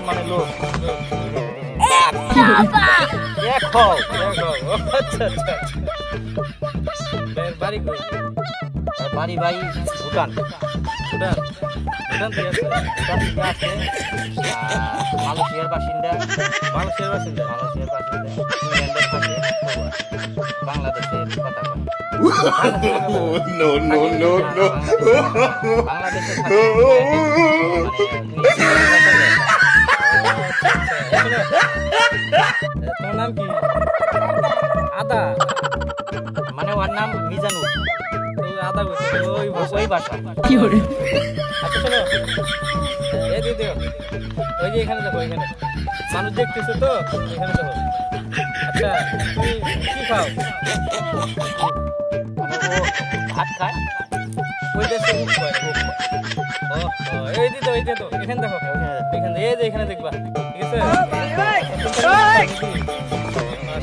মানে লোক বাড়ি বাড়ি ভাই ভুটান ভুটান ভুটান থেকে আছে ভুটান থেকে আছে মালয়েশিয়ার বাসিন্দা মালয়েশিয়ার বাসিন্দা মালয়েশিয়ার বাসিন্দা ইংল্যান্ডের থাকে বাংলাদেশের কথা কয় no no no no বাংলাদেশের তোমার নাম কি আদা মানে ওর নাম মিজানুর আদা ওই ভাষা কি করে আচ্ছা শোনো এই দিদি ওই যে এখানে দেখো এখানে মানুষ দেখতেছে তো এখানে দেখো আচ্ছা তুমি কি খাও ভাত খায় ওই দেশে এই দিদি ওই যে তো এখানে দেখো এখানে এই যে এখানে দেখবা ঠিক আছে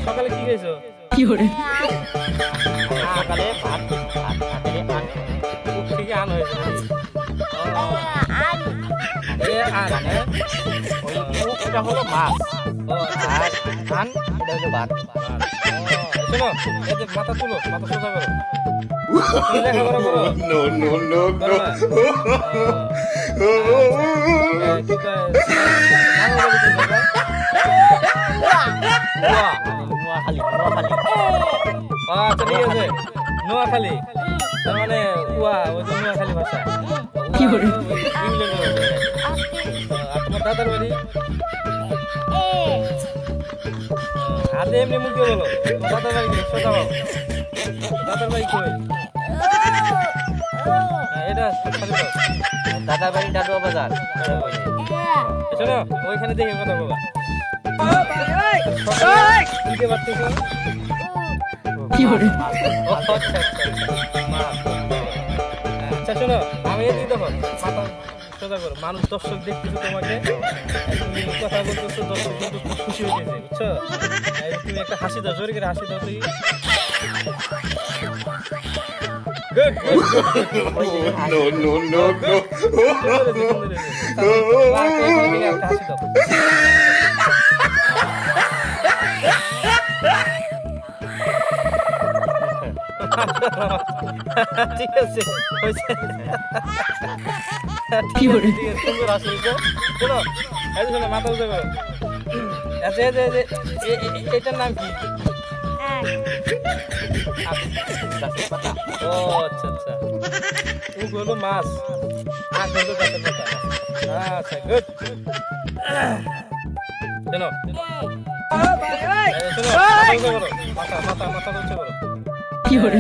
সকালে কি খেয়েছো কি করে সকালে ভাত থেকে আন হয়েছে এটা হলো মাছ আর ধান এটা হলো ভাত শোনো এই যে মাথা তুলো মাথা সোজা করো লেখাপড়া করো no no no no আচ্ছা ঠিক আছে নোয়াখালী তার মানে ওই যে নোয়াখালী ভাষা কি করে তোমার দাদার বাড়ি হাতে এমনি মুখে বলো দাদার বাড়ি কি সোজা বাবু দাদার বাড়ি কই এটা দাদার বাড়ি ডাডুয়া বাজার শোনো ওইখানে দেখে কথা বলা কি করে আচ্ছা শোনো আমি এই দেখো মাথা সোজা করো মানুষ দর্শক দেখতেছো তোমাকে তুমি কথা বলতেছো দর্শক কিন্তু খুব খুশি হয়েছে বুঝছো তুমি একটা হাসি দাও জোরে করে হাসি দাও তুই good no no no no একটা হাসি দাও ঠিক আছে কি করে সুন্দর হাসি শোনো এই শোনো মাথা উঠে করো আচ্ছা এটার নাম কি ও আচ্ছা আচ্ছা ও হলো মাছ আর হলো গাছের পাতা আচ্ছা গুড শোনো শোনো মাথা মাথা মাথা উঠে করো কি করে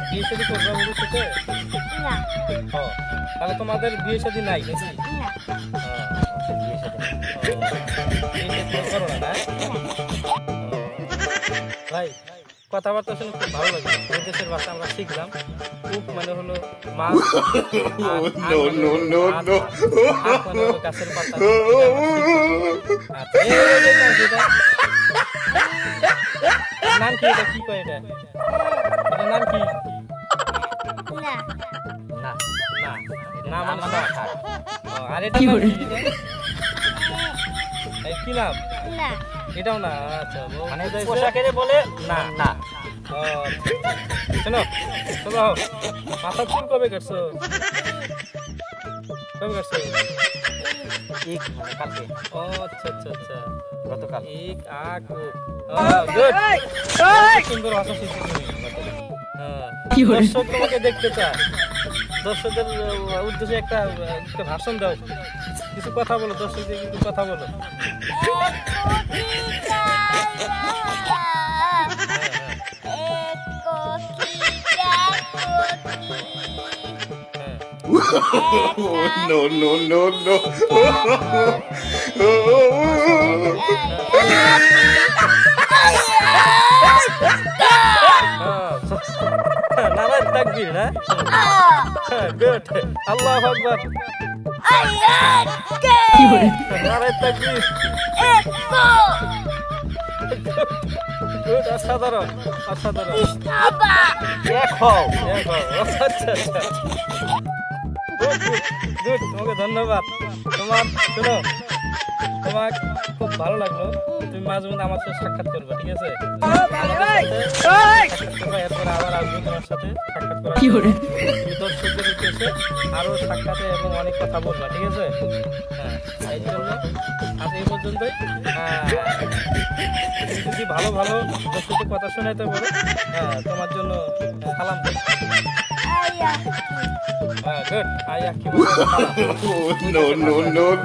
বিয়ে শাদী করবে ভবিষ্যতে না তাহলে তোমাদের বিয়ে শাদী নাই নাকি বিয়ে শাদী করো না ভাই কথাবার্তা শুনে খুব ভালো লাগে ওই দেশের ভাষা আমরা শিখলাম উপ মানে হলো মাছ no no no no মানে হলো গাছের পাতা নাম কি এটা কি কয় এটা এটার নাম কি না না না না মানে না আর এটা কি করে এই কি নাম না এটাও না আচ্ছা মানে পোশাকের বলে না না শোনো শোনো মাথা চুল কবে কাটছো কবে কাটছো এক মানে কালকে ও আচ্ছা আচ্ছা আচ্ছা গতকাল এক আক গুড সুন্দর ভাষা শিখছো তুমি কি করে দর্শক তোমাকে দেখতে চায় দর্শকদের উদ্দেশ্যে একটা ভাষণ দাও কিছু কথা বলো দর্শকদের কিছু কথা বলো no no no no নারায় তাকবীর না গুড আল্লাহু আকবার কি করে নারায় তাকবীর গুড অসাধারণ অসাধারণ দেখো দেখো আচ্ছা আচ্ছা গুড, তোমাকে ধন্যবাদ। তোমার শোনো, তোমার খুব ভালো লাগলো, তুমি মাঝে মধ্যে আমার সাথে সাক্ষাৎ করবে, ঠিক আছে? সাক্ষাৎ করবে, এরপরে আবার আসবো তোমার সাথে সাক্ষাৎ করার কি জন্য। করে? তুমি দর্শকদের উদ্দেশ্যে আরো সাক্ষাতে এবং অনেক কথা বলবা, ঠিক আছে? হ্যাঁ, এই জন্য আজ এই পর্যন্তই। তুমি যদি ভালো ভালো দর্শকদের কথা শোনাতে পারো, হ্যাঁ, তোমার জন্য সালাম। Ayah. গুড, আয়া কি বলছো? সালাম। Oh, no, no, no, no.